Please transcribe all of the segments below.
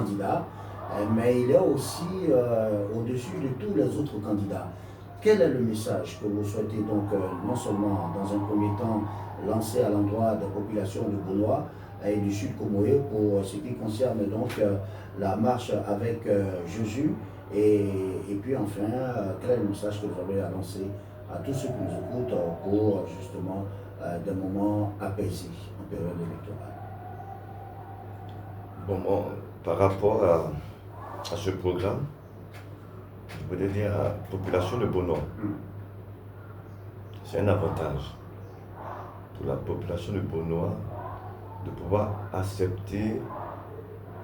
candidat, mais il est aussi au-dessus de tous les autres candidats. Quel est le message que vous souhaitez donc non seulement dans un premier temps lancer à l'endroit des populations de Bonoa et du Sud Comoé pour ce qui concerne donc la marche avec Jésus et puis enfin quel est le message que vous avez annoncé à tous ceux qui nous écoutent pour justement des moments apaisés en période électorale? Bon, par rapport à ce programme, je voudrais dire à la population de Bonoa, c'est un avantage pour la population de Bonoa de pouvoir accepter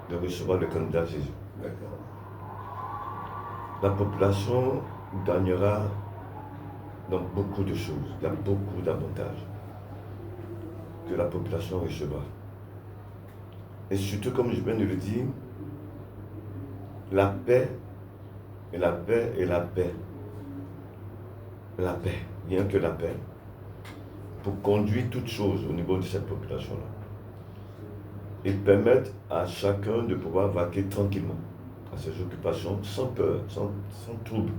de recevoir le candidat Jésus. D'accord. La population gagnera dans beaucoup de choses. Il y a beaucoup d'avantages que la population recevra. Et surtout, comme je viens de le dire, la paix et la paix et la paix. La paix, rien que la paix, pour conduire toutes choses au niveau de cette population-là. Et permettre à chacun de pouvoir vaquer tranquillement à ses occupations, sans peur, sans trouble.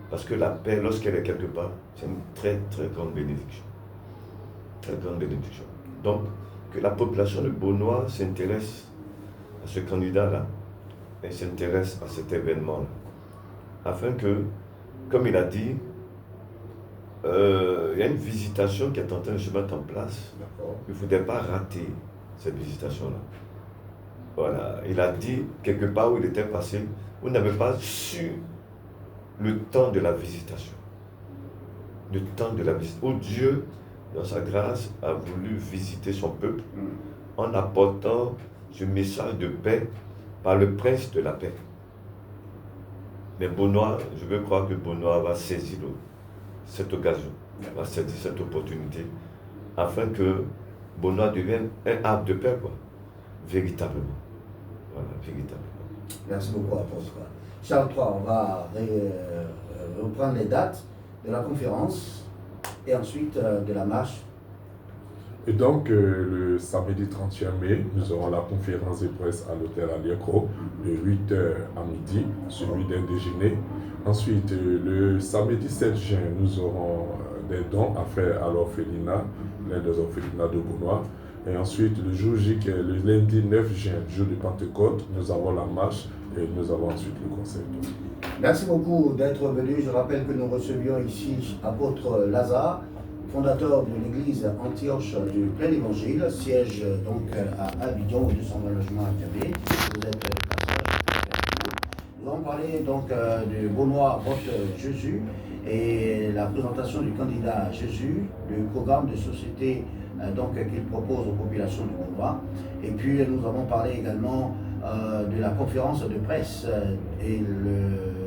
Parce que la paix, lorsqu'elle est quelque part, c'est une très très grande bénédiction. Très grande bénédiction. Donc, que la population de Bonoa s'intéresse à ce candidat-là et s'intéresse à cet événement-là. Afin que, comme il a dit, il y a une visitation qui est en train de se mettre en place. Il ne faudrait pas rater cette visitation-là. Voilà, il a dit quelque part où il était passé, vous n'avez pas su le temps de la visitation. Le temps de la visitation. Où Dieu, dans sa grâce, a voulu visiter son peuple en apportant ce message de paix par le prince de la paix. Mais Bonoa, je veux croire que Bonoa va saisir cette occasion, va saisir cette opportunité, afin que Bonoa devienne un havre de paix, quoi, véritablement. Voilà, véritablement. Merci beaucoup, apôtre. Charles III, on va reprendre les dates de la conférence et ensuite de la marche. Et donc, le samedi 31 mai, nous aurons la conférence de presse à l'hôtel Aliekro de 8h à midi, suivi d'un déjeuner. Ensuite, le samedi 7 juin, nous aurons des dons à faire à l'orphelinat, l'un des orphelinats de Bonoa. Et ensuite, le jour J, qui est le lundi 9 juin, jour de Pentecôte, nous avons la marche et nous avons ensuite le concert. Merci beaucoup d'être venu. Je rappelle que nous recevions ici apôtre Lazare, fondateur de l'église Antioche du Plein Évangile, siège donc à Abidjan, au 220 logements à Kabé. Vous êtes nous allons parler donc de Bonoa vote Jésus et la présentation du candidat Jésus, le programme de société donc qu'il propose aux populations de Bonoa. Et puis nous avons parlé également de la conférence de presse et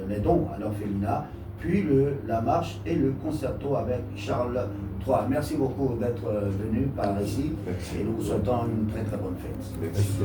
les dons à l'orphelinat, puis la marche et le concerto avec Charles III. Merci beaucoup d'être venu par ici. Merci. Et nous vous souhaitons une très très bonne fête. Merci.